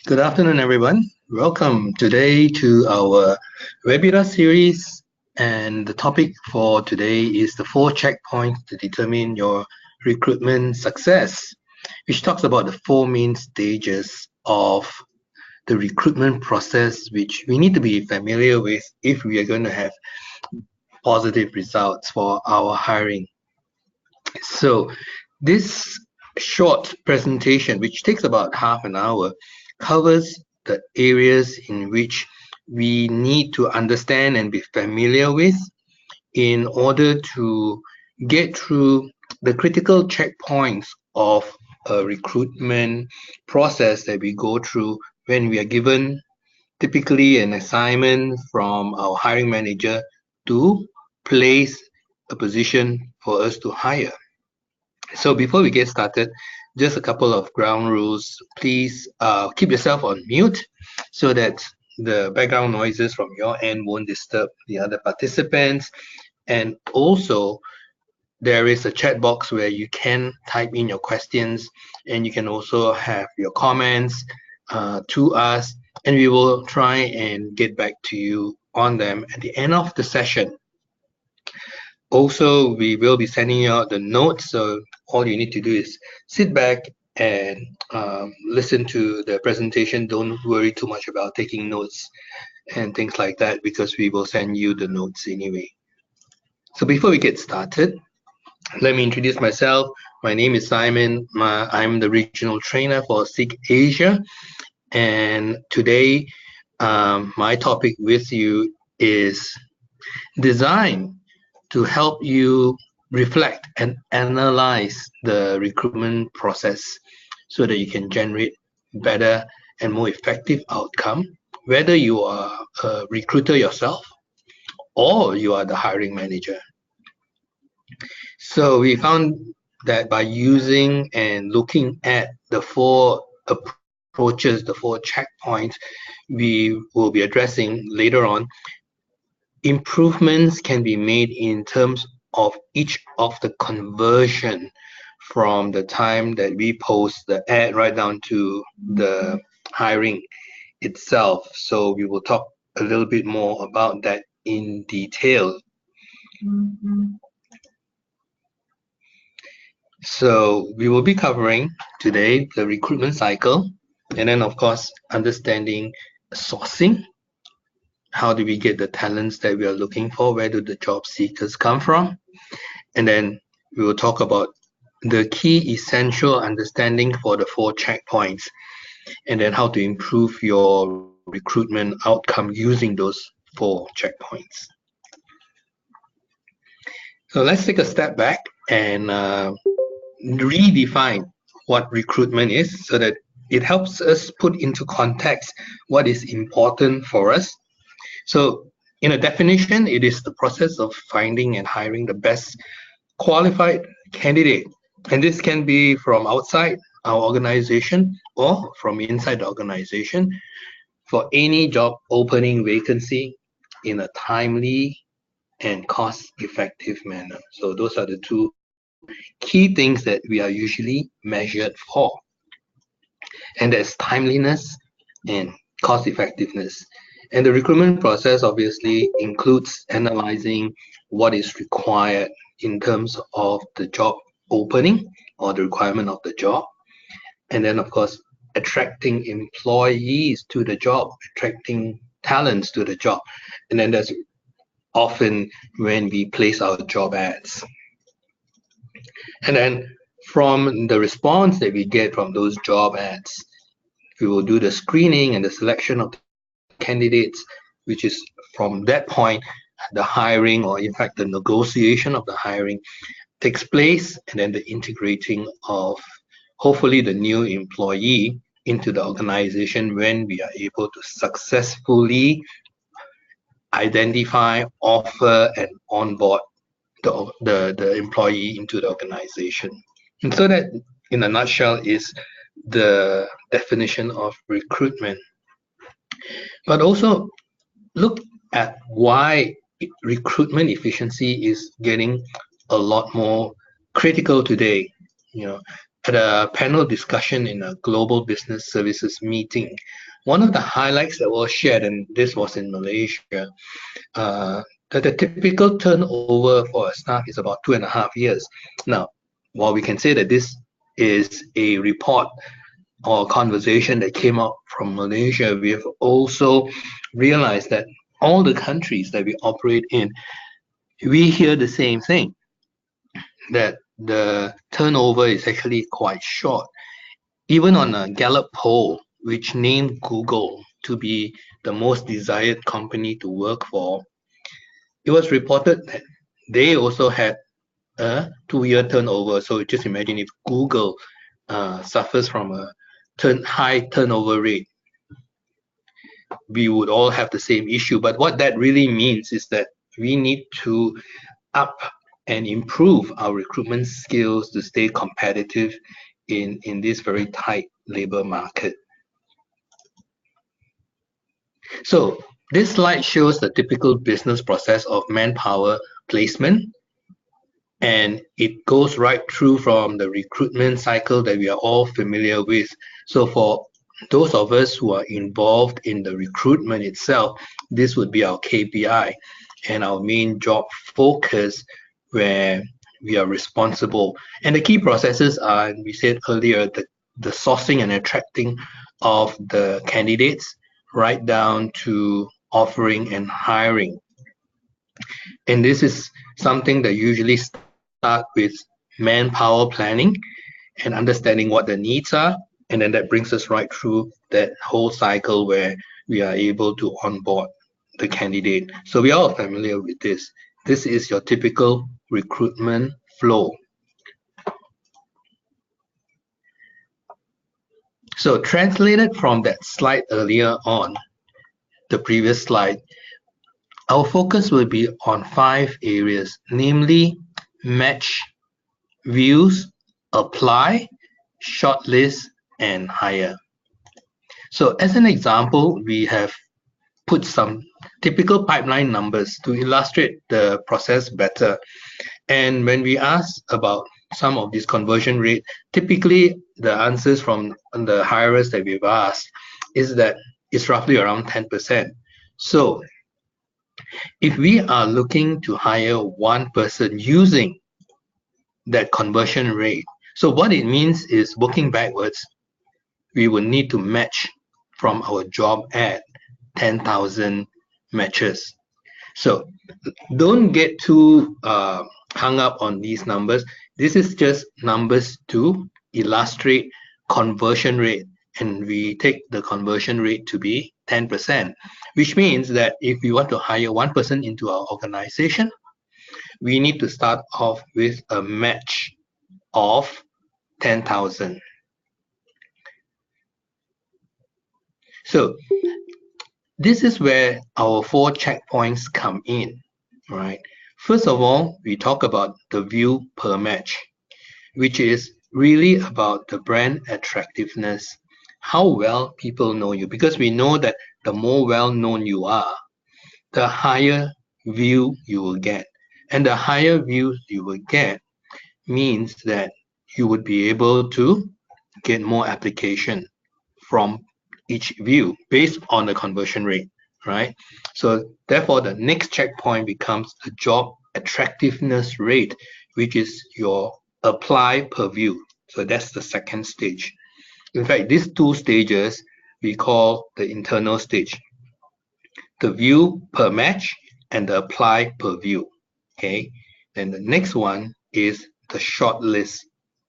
Good afternoon, everyone. Welcome today to our webinar series. And the topic for today is the 4 checkpoints to determine your recruitment success, which talks about the 4 main stages of the recruitment process, which we need to be familiar with if we are going to have positive results for our hiring. So this short presentation, which takes about half an hour, covers the areas in which we need to understand and be familiar with in order to get through the critical checkpoints of a recruitment process that we go through when we are given typically an assignment from our hiring manager to place a position for us to hire. So before we get started, just a couple of ground rules. Please keep yourself on mute so that the background noises from your end won't disturb the other participants. And also, there is a chat box where you can type in your questions, and you can also have your comments to us, and we will try and get back to you on them at the end of the session. Also, we will be sending you out the notes, so all you need to do is sit back and listen to the presentation. Don't worry too much about taking notes and things like that, because we will send you the notes anyway. So before we get started, let me introduce myself. My name is Simon. I'm the regional trainer for SEEK Asia, and today my topic with you is design to help you reflect and analyze the recruitment process so that you can generate better and more effective outcome, whether you are a recruiter yourself or you are the hiring manager. So we found that by using and looking at the 4 approaches, the 4 checkpoints we will be addressing later on, improvements can be made in terms of each of the conversion from the time that we post the ad right down to the hiring itself. So we will talk a little bit more about that in detail. So we will be covering today the recruitment cycle, and then of course understanding sourcing. How do we get the talents that we are looking for? Where do the job seekers come from? And then we will talk about the key essential understanding for the 4 checkpoints, and then how to improve your recruitment outcome using those 4 checkpoints. So let's take a step back and redefine what recruitment is so that it helps us put into context what is important for us. So in a definition, it is the process of finding and hiring the best qualified candidate. And this can be from outside our organization or from inside the organization for any job opening vacancy in a timely and cost-effective manner. So those are the 2 key things that we are usually measured for. And that's timeliness and cost-effectiveness. And the recruitment process obviously includes analyzing what is required in terms of the job opening or the requirement of the job. And then, of course, attracting employees to the job, attracting talents to the job. And then that's often when we place our job ads. And then from the response that we get from those job ads, we will do the screening and the selection of candidates, which is from that point, the hiring, or in fact, the negotiation of the hiring takes place, and then the integrating of hopefully the new employee into the organization when we are able to successfully identify, offer, and onboard the employee into the organization. And so that, in a nutshell, is the definition of recruitment. But also look at why recruitment efficiency is getting a lot more critical today. at a panel discussion in a global business services meeting, one of the highlights that was shared, and this was in Malaysia, that the typical turnover for a staff is about 2.5 years. Now, while we can say that this is a report or conversation that came out from Malaysia, we have also realized that all the countries that we operate in, we hear the same thing, that the turnover is actually quite short. Even on a Gallup poll, which named Google to be the most desired company to work for, it was reported that they also had a 2-year turnover. So just imagine if Google suffers from a high turnover rate, we would all have the same issue. But what that really means is that we need to up and improve our recruitment skills to stay competitive in this very tight labor market. So this slide shows the typical business process of manpower placement, and it goes right through from the recruitment cycle that we are all familiar with. So for those of us who are involved in the recruitment itself, this would be our KPI and our main job focus where we are responsible. And the key processes are, we said earlier, the sourcing and attracting of the candidates right down to offering and hiring. And this is something that usually start with manpower planning and understanding what the needs are. And then that brings us right through that whole cycle where we are able to onboard the candidate. So we are all familiar with this. This is your typical recruitment flow. So translated from that slide earlier on, the previous slide, our focus will be on 5 areas, namely match, views, apply, shortlist, and hire. So as an example, we have put some typical pipeline numbers to illustrate the process better. And when we ask about some of this conversion rate, typically the answers from the hirers that we've asked is that it's roughly around 10%. So if we are looking to hire one person using that conversion rate, so what it means is, working backwards, we will need to match from our job ad 10,000 matches. So don't get too hung up on these numbers. This is just numbers to illustrate conversion rate, and we take the conversion rate to be 10%, which means that if we want to hire one person into our organization, we need to start off with a match of 10,000. So this is where our 4 checkpoints come in, right? First of all, we talk about the view per match, which is really about the brand attractiveness, how well people know you, because we know that the more well-known you are, the higher view you will get. And the higher views you will get means that you would be able to get more application from each view based on the conversion rate, right? So therefore, the next checkpoint becomes the job attractiveness rate, which is your apply per view. So that's the second stage. In fact, these 2 stages we call the internal stage, the view per match and the apply per view. Okay, then the next one is the shortlist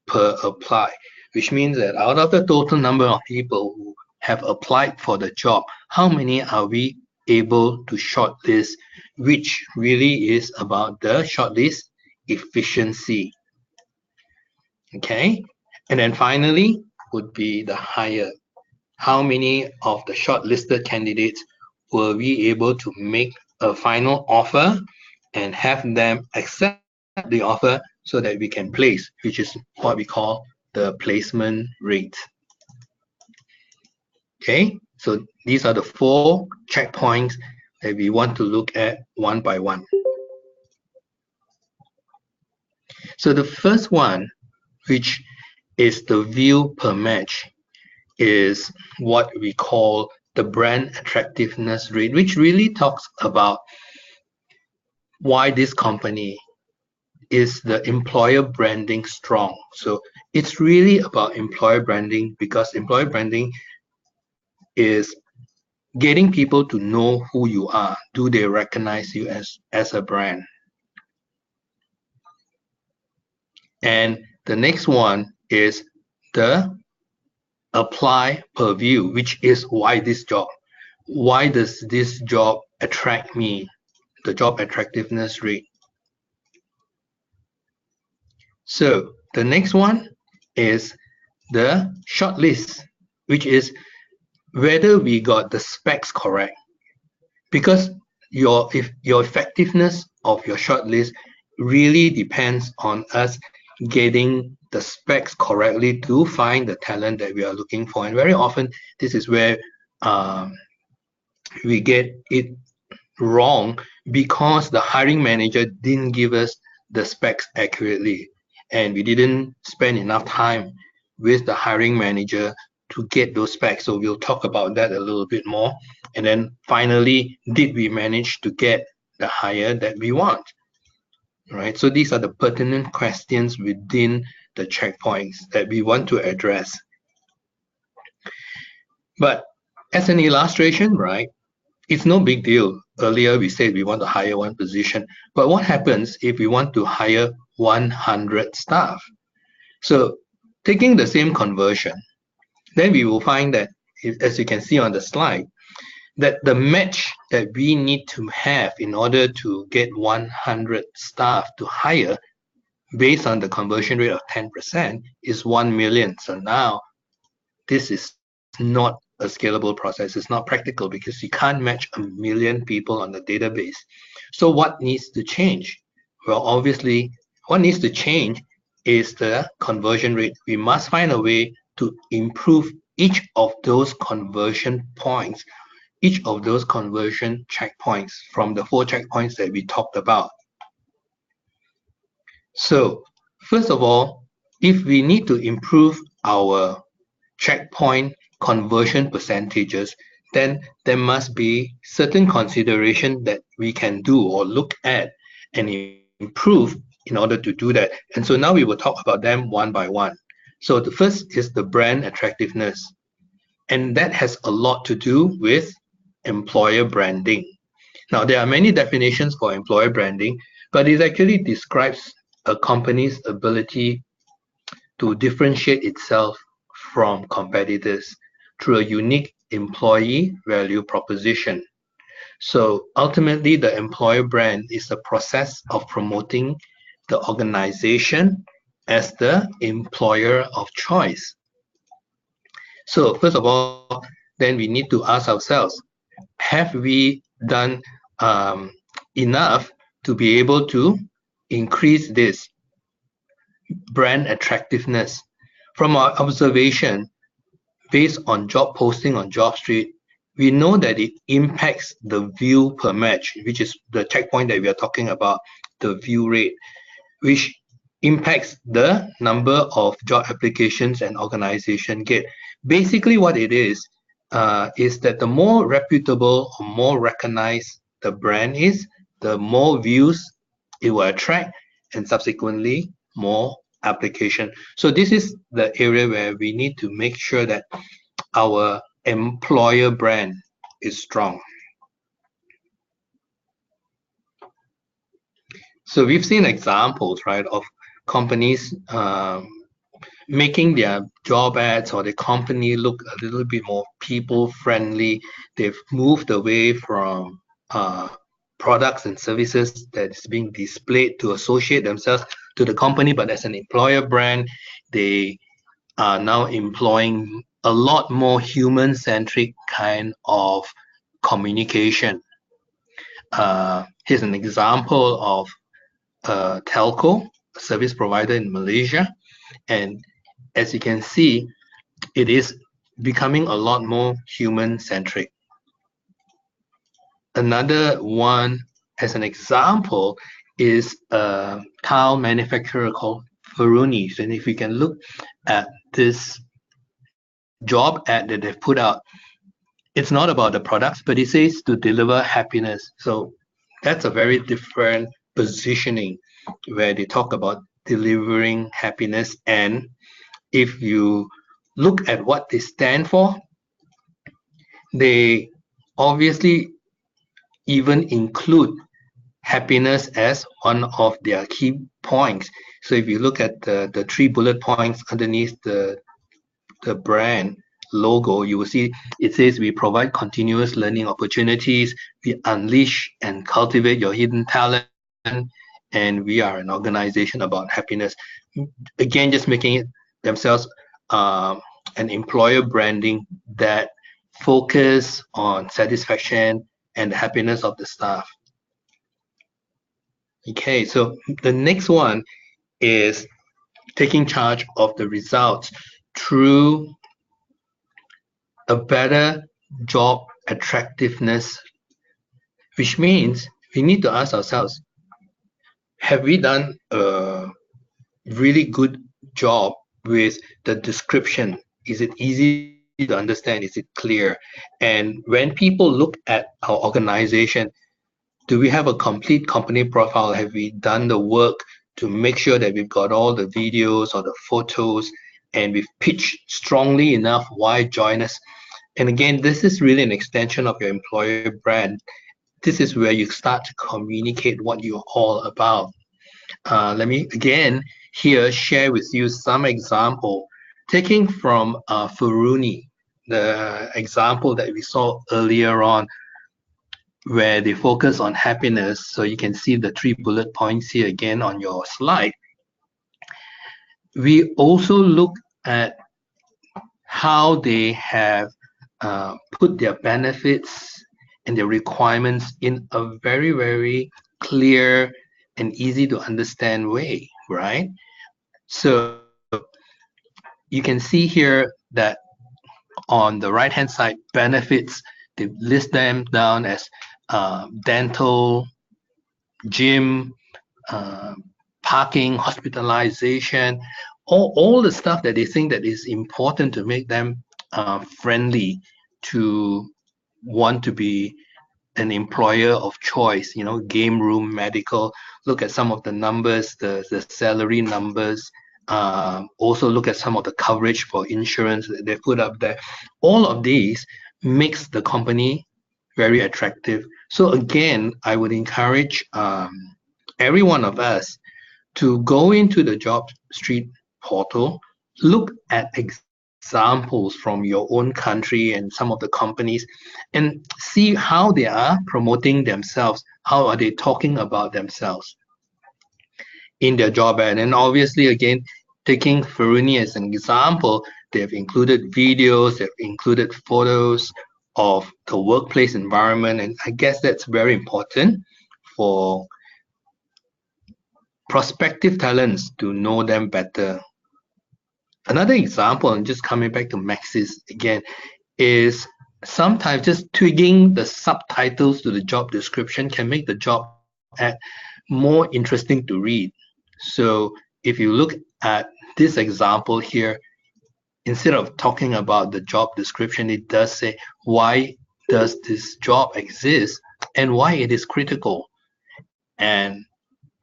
per apply, which means that out of the total number of people who have applied for the job, how many are we able to shortlist, which really is about the shortlist efficiency. Okay, and then finally would be the hire. How many of the shortlisted candidates were we able to make a final offer and have them accept the offer so that we can place, which is what we call the placement rate. Okay, so these are the 4 checkpoints that we want to look at one by one. So the first one, which is the view per match, is what we call the brand attractiveness rate, which really talks about why this company is the employer branding strong. So it's really about employer branding, because employer branding is getting people to know who you are. Do they recognize you as a brand? And the next one is the apply per view, which is why this job. Why does this job attract me? The job attractiveness rate. So the next one is the shortlist, which is whether we got the specs correct. Because your effectiveness of your shortlist really depends on us getting the specs correctly to find the talent that we are looking for. And very often, this is where we get it wrong, because the hiring manager didn't give us the specs accurately, and we didn't spend enough time with the hiring manager to get those specs. So we'll talk about that a little bit more. And then finally, did we manage to get the hire that we want? Right. So these are the pertinent questions within the checkpoints that we want to address. But as an illustration, right, it's no big deal. Earlier we said we want to hire one position, but what happens if we want to hire 100 staff? So taking the same conversion, then we will find that, as you can see on the slide, that the match that we need to have in order to get 100 staff to hire based on the conversion rate of 10% is 1 million. So now this is not a scalable process. It's not practical because you can't match 1 million people on the database. So what needs to change? Well, obviously, what needs to change is the conversion rate. We must find a way to improve each of those conversion points, each of those conversion checkpoints from the 4 checkpoints that we talked about. So first of all, if we need to improve our checkpoint conversion percentages, then there must be certain consideration that we can do or look at and improve in order to do that. And so now we will talk about them one by one. So the first is the brand attractiveness. And that has a lot to do with employer branding. Now, there are many definitions for employer branding, but it actually describes a company's ability to differentiate itself from competitors through a unique employee value proposition. So ultimately, the employer brand is the process of promoting the organization as the employer of choice. So first of all, then we need to ask ourselves, have we done enough to be able to increase this brand attractiveness? From our observation, based on job posting on JobStreet, we know that it impacts the view per match, which is the checkpoint that we are talking about, the view rate, which impacts the number of job applications an organization get. Basically, what it is that the more reputable or more recognized the brand is, the more views it will attract, and subsequently more application. So this is the area where we need to make sure that our employer brand is strong. So we've seen examples, right, of companies making their job ads or the company look a little bit more people friendly. They've moved away from products and services that is being displayed to associate themselves to the company, but as an employer brand, they are now employing a lot more human-centric kind of communication. Here's an example of a telco, a service provider in Malaysia, and as you can see, it is becoming a lot more human-centric. Another one, as an example, is a tile manufacturer called Faruni's. And if you can look at this job ad that they've put out, it's not about the products, but it says to deliver happiness. So that's a very different positioning where they talk about delivering happiness. And if you look at what they stand for, they obviously even include happiness as one of their key points. So if you look at the three bullet points underneath the brand logo, you will see it says we provide continuous learning opportunities, we unleash and cultivate your hidden talent, and we are an organization about happiness. Again, just making it themselves an employer branding that focus on satisfaction and the happiness of the staff. Okay, so the next one is taking charge of the results through a better job attractiveness, which means we need to ask ourselves, have we done a really good job with the description? Is it easy to understand? Is it clear? And when people look at our organization, do we have a complete company profile? Have we done the work to make sure that we've got all the videos or the photos and we've pitched strongly enough why join us? And again, this is really an extension of your employer brand. This is where you start to communicate what you're all about. Let me again here share with you some example taking from Faruni, the example that we saw earlier on, where they focus on happiness. So you can see the three bullet points here again on your slide. We also look at how they have put their benefits and their requirements in a very, very clear and easy to understand way, right? So you can see here that on the right hand side, benefits, they list them down as dental, gym, parking, hospitalization, all the stuff that they think that is important to make them friendly to want to be an employer of choice, you know, game room, medical. Look at some of the numbers, the salary numbers. Also look at some of the coverage for insurance that they put up there. All of these makes the company very attractive. So again, I would encourage every one of us to go into the Job Street portal, look at examples from your own country and some of the companies, and see how they are promoting themselves, how are they talking about themselves in their job ad. And obviously, again, taking Faruni as an example, they've included videos, they've included photos of the workplace environment, and I guess that's very important for prospective talents to know them better. Another example, and just coming back to Maxis again, is sometimes just tweaking the subtitles to the job description can make the job ad more interesting to read. So if you look at this example here, instead of talking about the job description, it does say why does this job exist and why it is critical and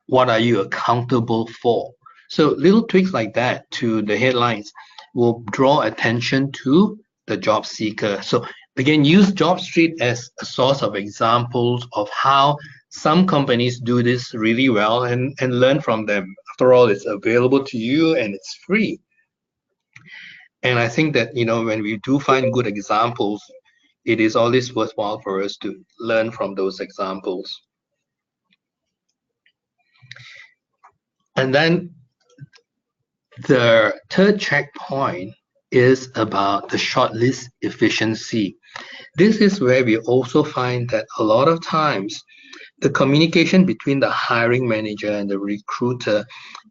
what are you accountable for. So little tweaks like that to the headlines will draw attention to the job seeker. So again, use JobStreet as a source of examples of how some companies do this really well and learn from them. After all, it's available to you and it's free. And I think that, you know, when we do find good examples, it is always worthwhile for us to learn from those examples. And then the third checkpoint is about the shortlist efficiency. This is where we also find that a lot of times the communication between the hiring manager and the recruiter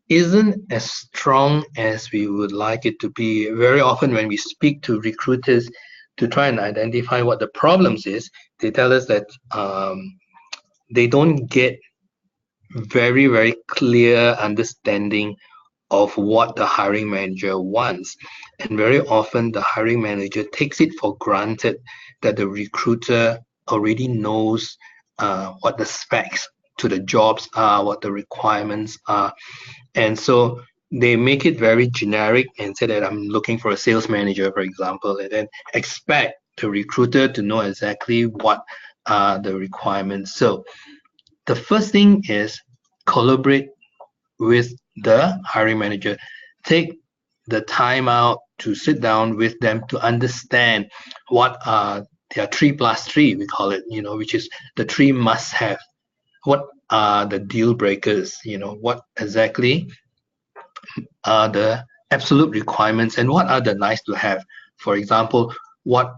isn't as strong as we would like it to be. Very often when we speak to recruiters to try and identify what the problems is, they tell us that they don't get very, very clear understanding of what the hiring manager wants. And very often the hiring manager takes it for granted that the recruiter already knows what the specs to the jobs are, what the requirements are. And so they make it very generic and say that I'm looking for a sales manager, for example, and then expect the recruiter to know exactly what are the requirements. So the first thing is collaborate with the hiring manager. Take the time out to sit down with them to understand what are their 3+3, we call it, which is the three must have. What are the deal breakers? What exactly are the absolute requirements and what are the nice to have? For example, what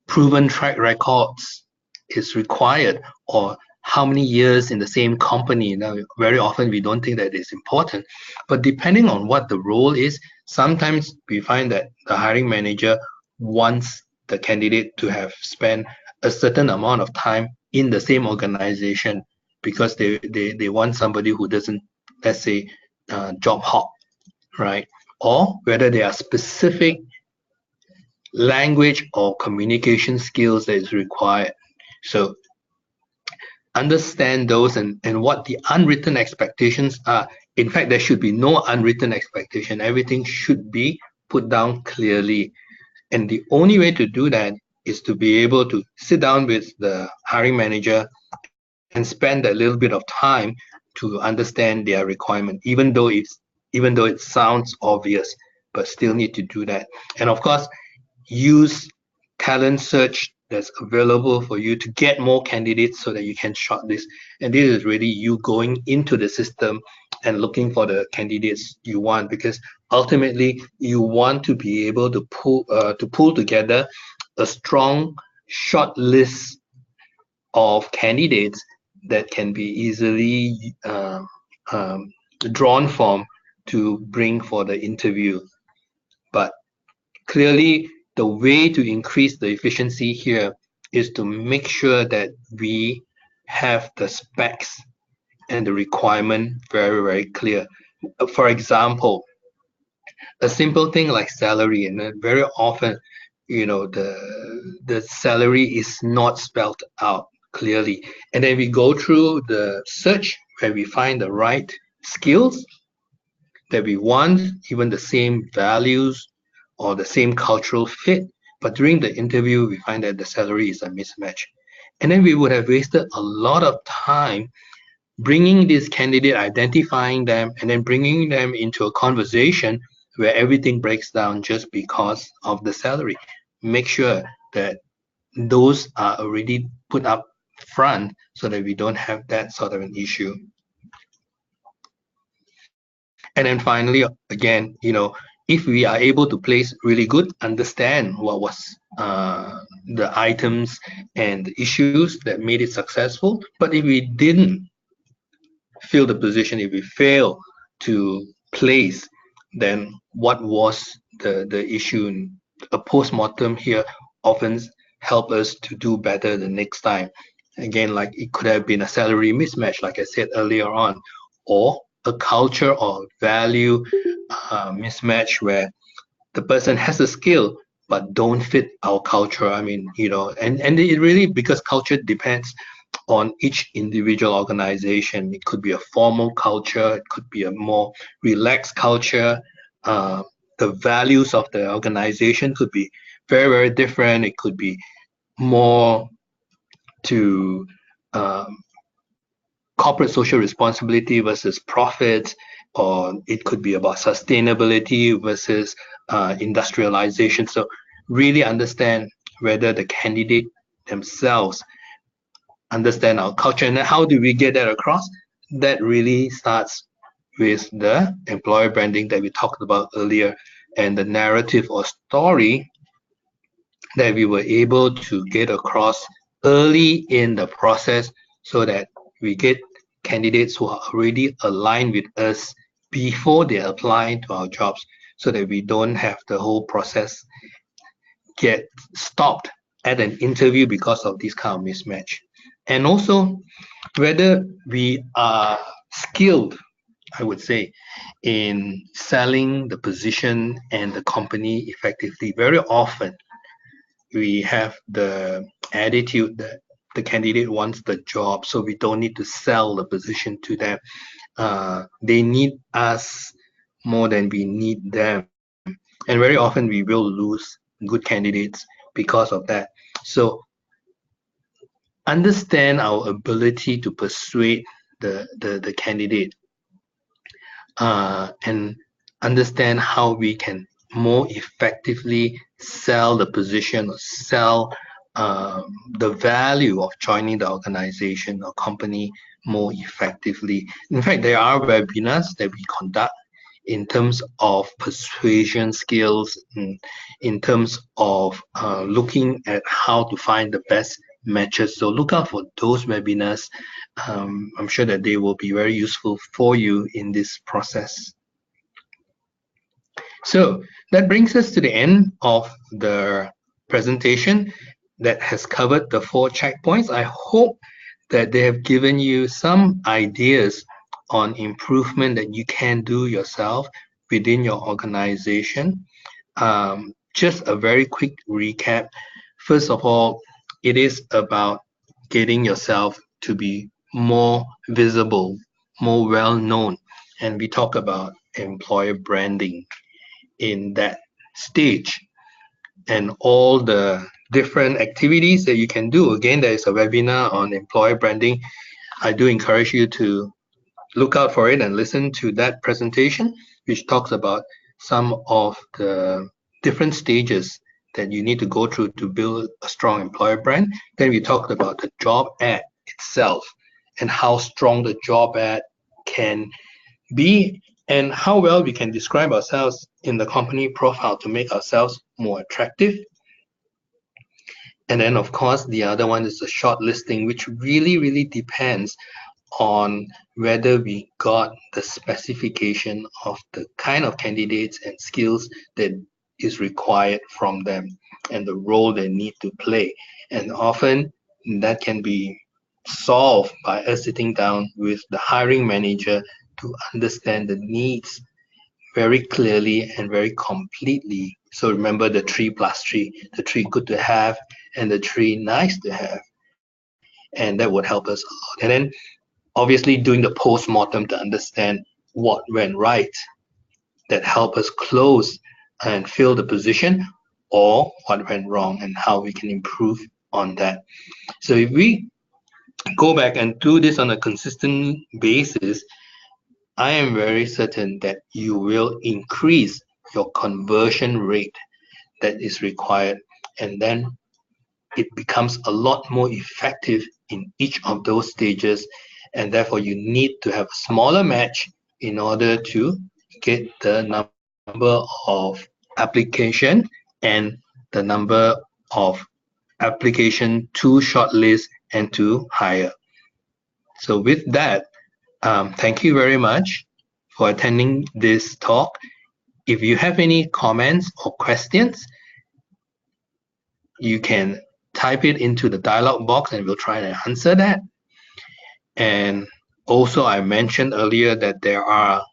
proven track records is required, or how many years in the same company. Now, very often we don't think that is important, but depending on what the role is, sometimes we find that the hiring manager wants the candidate to have spent a certain amount of time in the same organization because they want somebody who doesn't, let's say, job hop, right? Or whether there are specific language or communication skills that is required. So understand those and what the unwritten expectations are. In fact, there should be no unwritten expectation. Everything should be put down clearly. And the only way to do that is to be able to sit down with the hiring manager and spend a little bit of time to understand their requirement, even though it sounds obvious, but still need to do that. And of course, use talent search that's available for you to get more candidates so that you can shortlist. And this is really you going into the system and looking for the candidates you want, because ultimately you want to be able to pull together a strong short list of candidates that can be easily drawn from to bring for the interview. But clearly, the way to increase the efficiency here is to make sure that we have the specs and the requirement very, very clear. For example, a simple thing like salary, and then very often, the salary is not spelled out clearly. And then we go through the search where we find the right skills that we want, even the same values or the same cultural fit. But during the interview, we find that the salary is a mismatch. And then we would have wasted a lot of time bringing this candidate, identifying them, and then bringing them into a conversation where everything breaks down just because of the salary. Make sure that those are already put up front so that we don't have that sort of an issue. And then finally, again, if we are able to place really good, understand what was the items and the issues that made it successful. But if we didn't fill the position, if we fail to place, then what was the issue? A postmortem here often help us to do better the next time. Again, like it could have been a salary mismatch, like I said earlier on, or a culture or value mismatch where the person has a skill but don't fit our culture. I mean, and it really, because culture depends on each individual organization. It could be a formal culture, it could be a more relaxed culture. The values of the organization could be very, very different. It could be more to corporate social responsibility versus profits, or it could be about sustainability versus industrialization. So really understand whether the candidate themselves understand our culture, and how do we get that across. That really starts with the employer branding that we talked about earlier, and the narrative or story that we were able to get across early in the process, so that we get candidates who are already aligned with us before they apply to our jobs, so that we don't have the whole process get stopped at an interview because of this kind of mismatch. And also whether we are skilled I would say, in selling the position and the company effectively. Very often, we have the attitude that the candidate wants the job, so we don't need to sell the position to them. They need us more than we need them. And very often we will lose good candidates because of that. So understand our ability to persuade the candidate, and understand how we can more effectively sell the position or sell the value of joining the organization or company more effectively. In fact, there are webinars that we conduct in terms of persuasion skills, in terms of looking at how to find the best matches. So look out for those webinars. I'm sure that they will be very useful for you in this process. So that brings us to the end of the presentation that has covered the 4 checkpoints. I hope that they have given you some ideas on improvement that you can do yourself within your organization. Just a very quick recap. First of all, it is about getting yourself to be more visible, more well-known. And we talk about employer branding in that stage and all the different activities that you can do. Again, there is a webinar on employer branding. I do encourage you to look out for it and listen to that presentation, which talks about some of the different stages that you need to go through to build a strong employer brand. Then we talked about the job ad itself and how strong the job ad can be and how well we can describe ourselves in the company profile to make ourselves more attractive. And then, of course, the other one is the shortlisting, which really depends on whether we got the specification of the kind of candidates and skills that is required from them and the role they need to play. And often that can be solved by us sitting down with the hiring manager to understand the needs very clearly and very completely. So remember the 3+3, the 3 good to have and the 3 nice to have. And that would help us a lot. And then obviously doing the post-mortem to understand what went right that help us close and fill the position, or what went wrong and how we can improve on that. So if we go back and do this on a consistent basis, I am very certain that you will increase your conversion rate that is required, and then it becomes a lot more effective in each of those stages, and therefore you need to have a smaller match in order to get the number of application and the number of application to shortlist and to hire. So with that, thank you very much for attending this talk. If you have any comments or questions, you can type it into the dialog box and we'll try to answer that. And also, I mentioned earlier that there are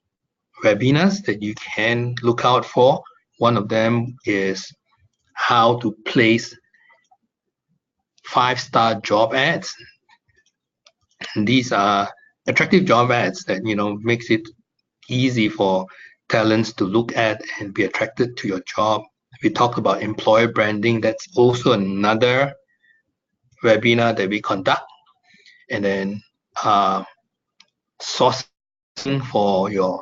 webinars that you can look out for. One of them is how to place 5-star job ads. And these are attractive job ads that makes it easy for talents to look at and be attracted to your job. We talked about employer branding. That's also another webinar that we conduct. And then sourcing for your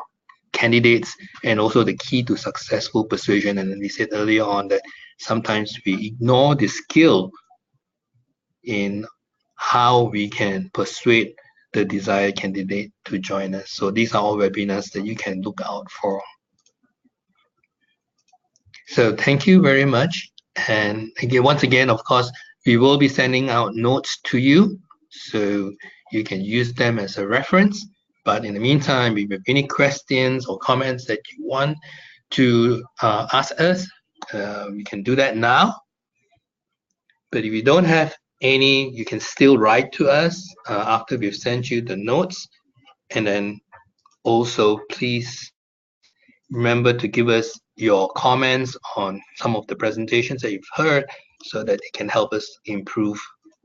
candidates, and also the key to successful persuasion. And then we said earlier on that sometimes we ignore the skill in how we can persuade the desired candidate to join us. So these are all webinars that you can look out for. So thank you very much. And again, once again, of course, we will be sending out notes to you, so you can use them as a reference. But in the meantime, if you have any questions or comments that you want to ask us, we can do that now. But if you don't have any, you can still write to us after we've sent you the notes, and then Also, please remember to give us your comments on some of the presentations that you've heard so that it can help us improve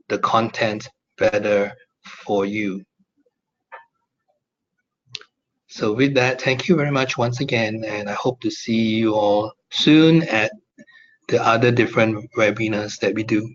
the content better for you. So with that, thank you very much once again, and I hope to see you all soon at the other different webinars that we do.